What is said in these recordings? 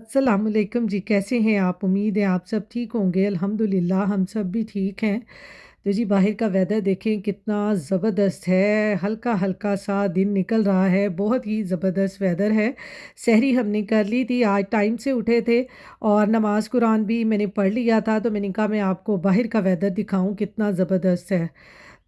अस्सलामुअलैकुम जी, कैसे हैं आप? उम्मीद है आप सब ठीक होंगे। अल्हम्दुलिल्लाह हम सब भी ठीक हैं। तो जी बाहर का वेदर देखें कितना ज़बरदस्त है, हल्का-हल्का सा दिन निकल रहा है, बहुत ही ज़बरदस्त वेदर है। सहरी हमने कर ली थी, आज टाइम से उठे थे और नमाज़ कुरान भी मैंने पढ़ लिया था, तो मैंने कहा मैं आपको बाहर का वेदर दिखाऊँ कितना ज़बरदस्त है।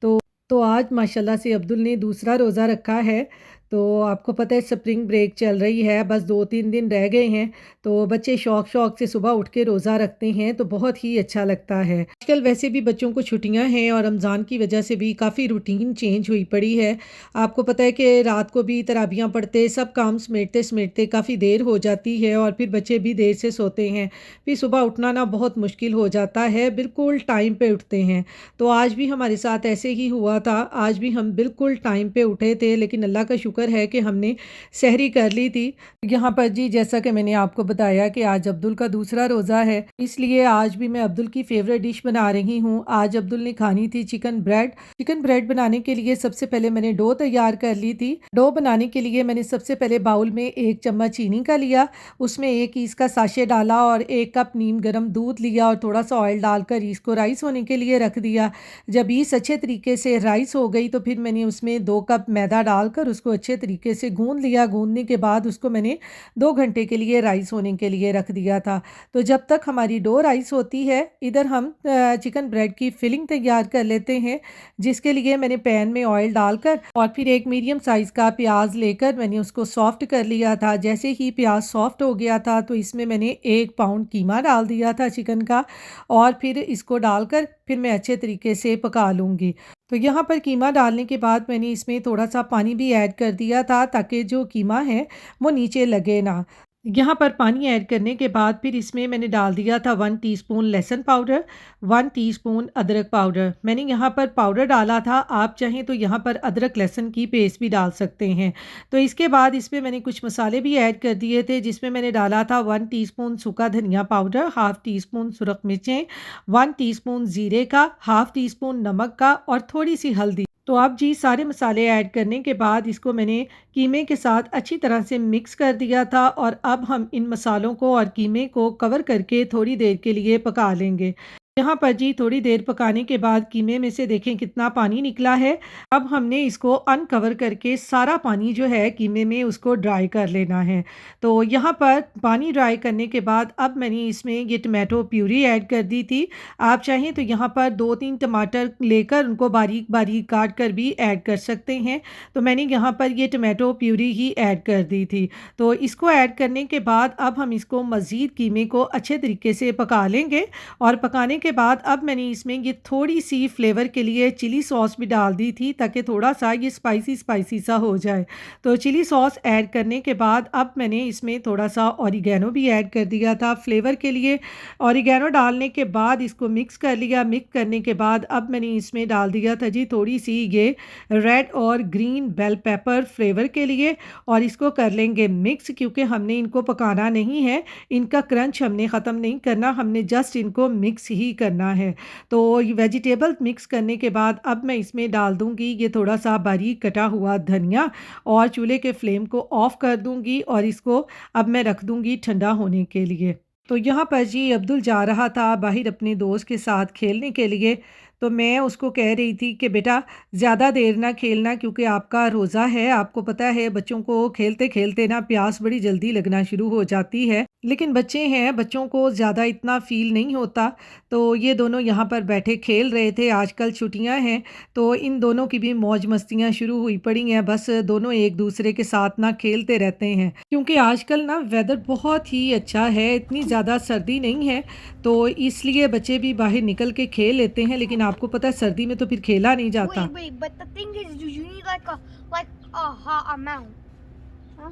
तो तो आज माशाल्लाह से अब्दुल ने दूसरा रोज़ा रखा है। तो आपको पता है स्प्रिंग ब्रेक चल रही है, बस 2-3 दिन रह गए हैं। तो बच्चे शौक-शौक से सुबह उठ के रोज़ा रखते हैं, तो बहुत ही अच्छा लगता है। आजकल वैसे भी बच्चों को छुट्टियाँ हैं और रमज़ान की वजह से भी काफ़ी रूटीन चेंज हुई पड़ी है। आपको पता है कि रात को भी तराबियाँ पढ़ते, सब काम समेटते-समेटते काफ़ी देर हो जाती है और फिर बच्चे भी देर से सोते हैं। फिर सुबह उठना ना बहुत मुश्किल हो जाता है, बिल्कुल टाइम पे उठते हैं। तो आज भी हमारे साथ ऐसे ही हुआ था। आज भी हम बिल्कुल टाइम पे उठे थे, लेकिन अल्लाह का शुक्र है कि हमने सहरी कर ली थी। यहाँ पर जी जैसा कि मैंने आपको बताया कि आज अब्दुल का दूसरा रोज़ा है, इसलिए आज भी मैं अब्दुल की फ़ेवरेट डिश बना रही हूँ। आज अब्दुल ने खानी थी चिकन ब्रेड। चिकन ब्रेड बनाने के लिए सबसे पहले मैंने डो तैयार कर ली थी। डो बनाने के लिए मैंने सबसे पहले बाउल में 1 चम्मच चीनी का लिया, उसमें 1 ईच का साशे डाला और 1 कप नीम गर्म दूध लिया और थोड़ा-सा ऑयल डालकर इसको राइस होने के लिए रख दिया। जब ईस्ट अच्छे तरीके से राइस हो गई तो फिर मैंने उसमें 2 कप मैदा डालकर उसको अच्छे तरीके से गूँध लिया। गूँधने के बाद उसको मैंने 2 घंटे के लिए राइस होने के लिए रख दिया था। तो जब तक हमारी डो राइस होती है, इधर हम चिकन ब्रेड की फिलिंग तैयार कर लेते हैं, जिसके लिए मैंने पैन में ऑयल डालकर और फिर एक मीडियम साइज़ का प्याज़ लेकर मैंने उसको सॉफ्ट कर लिया था। जैसे ही प्याज़ सॉफ्ट हो गया था तो इसमें मैंने 1 पाउंड कीमा डाल दिया था चिकन का और फिर इसको डालकर फिर मैं अच्छे तरीके से पका लूँगी। तो यहाँ पर कीमा डालने के बाद मैंने इसमें थोड़ा-सा पानी भी ऐड कर दिया था ताकि जो कीमा है वो नीचे लगे ना। यहाँ पर पानी ऐड करने के बाद फिर इसमें मैंने डाल दिया था 1 टीस्पून लहसुन पाउडर, 1 टीस्पून अदरक पाउडर। मैंने यहाँ पर पाउडर डाला था, आप चाहें तो यहाँ पर अदरक लहसुन की पेस्ट भी डाल सकते हैं। तो इसके बाद इसमें मैंने कुछ मसाले भी ऐड कर दिए थे, जिसमें मैंने डाला था 1 टीस्पून सूखा धनिया पाउडर, हाफ़ टीस्पून सुरख मिर्चें, 1 टीस्पून ज़ीरे का, हाफ़ टीस्पून नमक का और थोड़ी-सी हल्दी। तो अब जी सारे मसाले ऐड करने के बाद इसको मैंने कीमे के साथ अच्छी तरह से मिक्स कर दिया था और अब हम इन मसालों को और कीमे को कवर करके थोड़ी देर के लिए पका लेंगे। यहाँ पर जी थोड़ी देर पकाने के बाद कीमे में से देखें कितना पानी निकला है। अब हमने इसको अनकवर करके सारा पानी जो है कीमे में उसको ड्राई कर लेना है। तो यहाँ पर पानी ड्राई करने के बाद अब मैंने इसमें ये टमाटो प्यूरी ऐड कर दी थी। आप चाहें तो यहाँ पर 2-3 टमाटर लेकर उनको बारीक-बारीक काट कर भी ऐड कर सकते हैं। तो मैंने यहाँ पर ये टमाटो प्यूरी ही ऐड कर दी थी। तो इसको ऐड करने के बाद अब हम इसको मज़ीद कीमे को अच्छे तरीके से पका लेंगे और पकाने के बाद अब मैंने इसमें ये थोड़ी-सी फ्लेवर के लिए चिली सॉस भी डाल दी थी ताकि थोड़ा-सा ये स्पाइसी-स्पाइसी सा हो जाए। तो चिली सॉस ऐड करने के बाद अब मैंने इसमें थोड़ा-सा ऑरिगैनो भी ऐड कर दिया था फ्लेवर के लिए। ऑरिगैनो डालने के बाद इसको मिक्स कर लिया। मिक्स करने के बाद अब मैंने इसमें डाल दिया था जी थोड़ी-सी ये रेड और ग्रीन बेल पेपर फ्लेवर के लिए और इसको कर लेंगे मिक्स क्योंकि हमने इनको पकाना नहीं है। इनका क्रंच हमने ख़त्म नहीं करना, हमने जस्ट इनको मिक्स ही करना है। तो ये वेजिटेबल मिक्स करने के बाद अब मैं इसमें डाल दूँगी ये थोड़ा-सा बारीक कटा हुआ धनिया और चूल्हे के फ्लेम को ऑफ कर दूँगी और इसको अब मैं रख दूँगी ठंडा होने के लिए। तो यहाँ पर जी अब्दुल जा रहा था बाहर अपने दोस्त के साथ खेलने के लिए, तो मैं उसको कह रही थी कि बेटा ज़्यादा देर ना खेलना क्योंकि आपका रोज़ा है, आपको पता है बच्चों को खेलते-खेलते ना प्यास बड़ी जल्दी लगना शुरू हो जाती है। लेकिन बच्चे हैं, बच्चों को ज़्यादा इतना फ़ील नहीं होता, तो ये दोनों यहाँ पर बैठे खेल रहे थे, आजकल छुट्टियाँ हैं, तो इन दोनों की भी मौज-मस्तियाँ शुरू हुई पड़ी हैं, बस दोनों एक-दूसरे के साथ ना खेलते रहते हैं। क्योंकि आजकल ना वेदर बहुत ही अच्छा है, इतनी ज़्यादा सर्दी नहीं है, तो इसलिए बच्चे भी बाहर निकल के खेल लेते हैं, लेकिन आपको पता है सर्दी में तो फिर खेला नहीं जाता। Wait, but the thing is, you need like a hot amount, huh?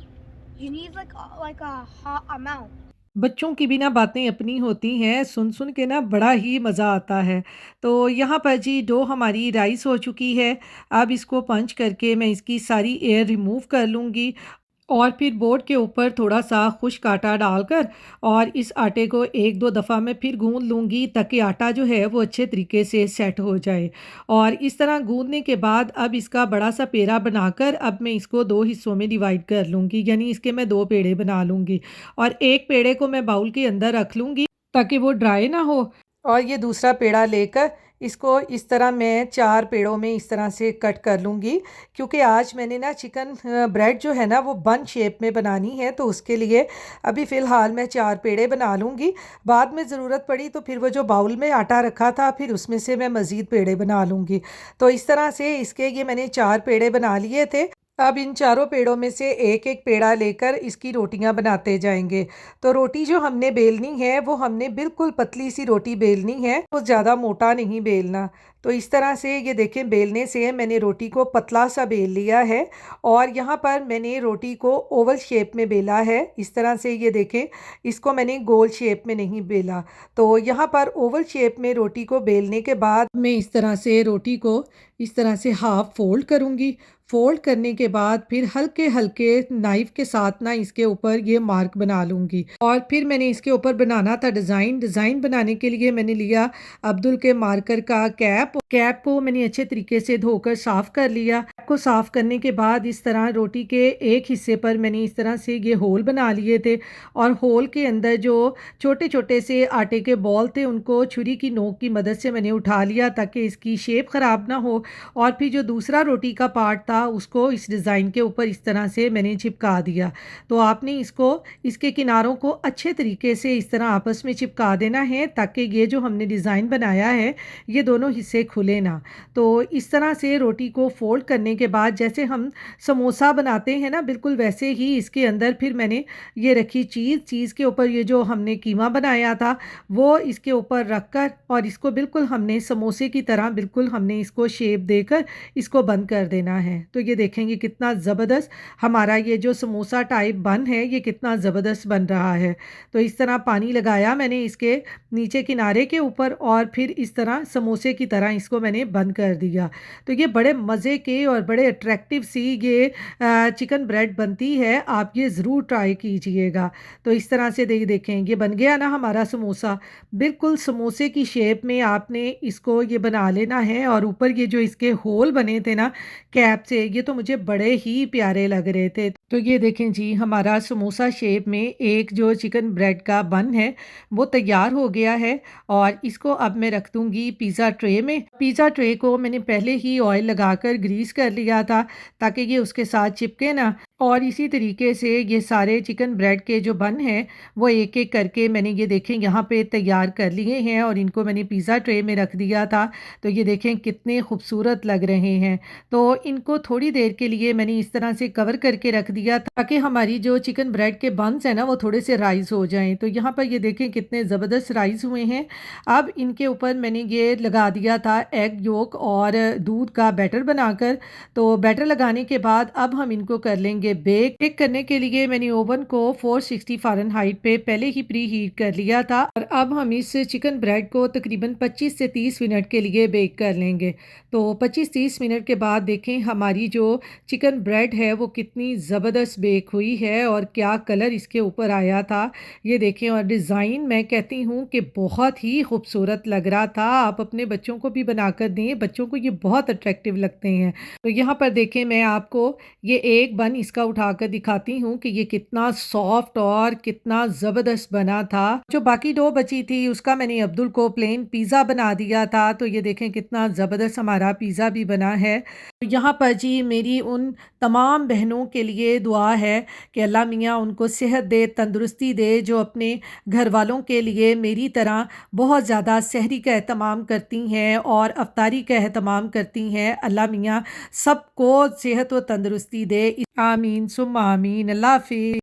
You need like a hot amount. बच्चों की भी ना बातें अपनी होती हैं, सुन-सुन के ना बड़ा ही मज़ा आता है। तो यहाँ पर जी डो हमारी राइस हो चुकी है, अब इसको पंच करके मैं इसकी सारी एयर रिमूव कर लूँगी और फिर बोर्ड के ऊपर थोड़ा-सा खुश्क आटा डालकर और इस आटे को 1-2 दफ़ा मैं फिर गूँध लूँगी ताकि आटा जो है वो अच्छे तरीके से सेट हो जाए। और इस तरह गूँधने के बाद अब इसका बड़ा-सा पेड़ा बनाकर अब मैं इसको 2 हिस्सों में डिवाइड कर लूँगी, यानी इसके मैं 2 पेड़े बना लूँगी और एक पेड़े को मैं बाउल के अंदर रख लूँगी ताकि वो ड्राई ना हो। और ये दूसरा पेड़ा लेकर इसको इस तरह मैं 4 पेड़ों में इस तरह से कट कर लूँगी, क्योंकि आज मैंने ना चिकन ब्रेड जो है ना वो बन शेप में बनानी है, तो उसके लिए अभी फ़िलहाल मैं 4 पेड़े बना लूँगी। बाद में ज़रूरत पड़ी तो फिर वो जो बाउल में आटा रखा था फिर उसमें से मैं मज़ीद पेड़े बना लूँगी। तो इस तरह से इसके ये मैंने 4 पेड़े बना लिए थे। अब इन चारों पेड़ों में से एक-एक पेड़ा लेकर इसकी रोटियां बनाते जाएंगे। तो रोटी जो हमने बेलनी है वो हमने बिल्कुल पतली सी रोटी बेलनी है, तो ज़्यादा मोटा नहीं बेलना। तो इस तरह से ये देखें, बेलने से मैंने रोटी को पतला सा बेल लिया है और यहाँ पर मैंने रोटी को ओवल शेप में बेला है। इस तरह से ये देखें, इसको मैंने गोल शेप में नहीं बेला। तो यहाँ पर ओवल शेप में रोटी को बेलने के बाद मैं इस तरह से रोटी को इस तरह से हाफ फोल्ड करूँगी। फोल्ड करने के बाद फिर हल्के हल्के नाइफ के साथ ना इसके ऊपर ये मार्क बना लूँगी और फिर मैंने इसके ऊपर बनाना था डिज़ाइन। डिज़ाइन बनाने के लिए मैंने लिया अब्दुल के मार्कर का कैप। कैप को मैंने अच्छे तरीके से धोकर साफ़ कर लिया। कैप को साफ़ करने के बाद इस तरह रोटी के एक हिस्से पर मैंने इस तरह से ये होल बना लिए थे और होल के अंदर जो छोटे छोटे से आटे के बॉल थे उनको छुरी की नोक की मदद से मैंने उठा लिया ताकि इसकी शेप ख़राब ना हो। और फिर जो दूसरा रोटी का पार्ट था उसको इस डिज़ाइन के ऊपर इस तरह से मैंने चिपका दिया। तो आपने इसको इसके किनारों को अच्छे तरीके से इस तरह आपस में चिपका देना है ताकि ये जो हमने डिज़ाइन बनाया है ये दोनों हिस्से खुले ना। तो इस तरह से रोटी को फोल्ड करने के बाद जैसे हम समोसा बनाते हैं ना, बिल्कुल वैसे ही इसके अंदर फिर मैंने ये रखी चीज़। चीज़ के ऊपर ये जो हमने कीमा बनाया था वो इसके ऊपर रख कर और इसको बिल्कुल हमने समोसे की तरह बिल्कुल हमने इसको शेप देकर इसको बंद कर देना है। तो ये देखेंगे कितना ज़बरदस्त हमारा ये जो समोसा टाइप बन है ये कितना ज़बरदस्त बन रहा है। तो इस तरह पानी लगाया मैंने इसके नीचे किनारे के ऊपर और फिर इस तरह समोसे की तरह इसको मैंने बंद कर दिया। तो ये बड़े मज़े के और बड़े अट्रैक्टिव सी ये चिकन ब्रेड बनती है। आप ये ज़रूर ट्राई कीजिएगा। तो इस तरह से देखें ये बन गया ना हमारा समोसा। बिल्कुल समोसे की शेप में आपने इसको ये बना लेना है और ऊपर ये जो इसके होल बने थे ना कैप से, ये तो मुझे बड़े ही प्यारे लग रहे थे। तो ये देखें जी, हमारा समोसा शेप में एक जो चिकन ब्रेड का बन है वो तैयार हो गया है और इसको अब मैं रख दूंगी पिज़्ज़ा ट्रे में। पिज़्ज़ा ट्रे को मैंने पहले ही ऑयल लगाकर ग्रीस कर लिया था ताकि ये उसके साथ चिपके ना। और इसी तरीके से ये सारे चिकन ब्रेड के जो बन हैं वो एक एक करके मैंने ये देखें यहाँ पे तैयार कर लिए हैं और इनको मैंने पिज़्ज़ा ट्रे में रख दिया था। तो ये देखें कितने खूबसूरत लग रहे हैं। तो इनको थोड़ी देर के लिए मैंने इस तरह से कवर करके रख दिया ताकि हमारी जो चिकन ब्रेड के बन्स हैं ना वो थोड़े से राइज़ हो जाएं। तो यहाँ पर ये देखें कितने ज़बरदस्त राइज़ हुए हैं। अब इनके ऊपर मैंने ये लगा दिया था एग योक और दूध का बैटर बनाकर। तो बैटर लगाने के बाद अब हम इनको कर लेंगे बेक। बेक करने के लिए मैंने ओवन को 460 फ़ारेनहाइट पे पहले ही प्री हीट कर लिया था और अब हम इस चिकन ब्रेड को तकरीबन 25 से 30 मिनट के लिए बेक कर लेंगे। तो 25-30 मिनट के बाद देखें हमारी जो चिकन ब्रेड है वो कितनी ज़बरदस्त बेक हुई है और क्या कलर इसके ऊपर आया था ये देखें। और डिज़ाइन मैं कहती हूँ कि बहुत ही खूबसूरत लग रहा था। आप अपने बच्चों को भी बनाकर दें, बच्चों को ये बहुत अट्रैक्टिव लगते हैं। तो यहाँ पर देखें मैं आपको ये एक बन इसका उठाकर दिखाती हूँ कि ये कितना सॉफ्ट और कितना ज़बरदस्त बना था। जो बाकी डो बची थी उसका मैंने अब्दुल को प्लेन पिज़्ज़ा बना दिया था। तो ये देखें कितना ज़बरदस्त हमारा पिज़्ज़ा भी बना है। तो यहाँ पर जी मेरी उन तमाम बहनों के लिए दुआ है कि अल्लाह मियाँ उनको सेहत दे, तंदुरुस्ती दे, जो अपने घर वालों के लिए मेरी तरह बहुत ज़्यादा सहरी का एहतमाम करती हैं और अफ्तारी का एहतमाम करती हैं। अल्लाह मियाँ सबको सेहत व तंदुरुस्ती दे। आमीन सुम्मा आमीन। अल्लाह हाफ़िज़।